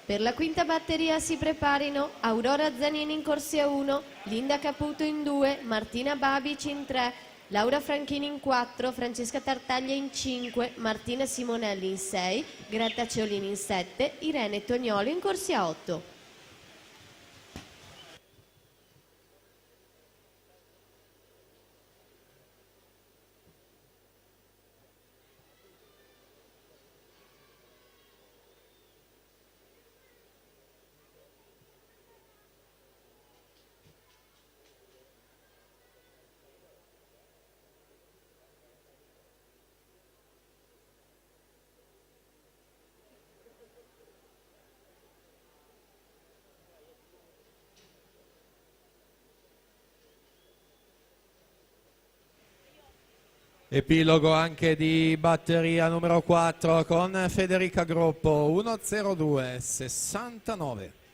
Per la quinta batteria si preparino Aurora Zanini in corsia 1, Linda Caputo in 2, Martina Babic in 3, Laura Franchini in 4, Francesca Tartaglia in 5, Martina Simonelli in 6, Greta Ceolini in 7, Irene Tognoli in corsia 8. Epilogo anche di batteria numero 4 con Federica Groppo 1:02:69.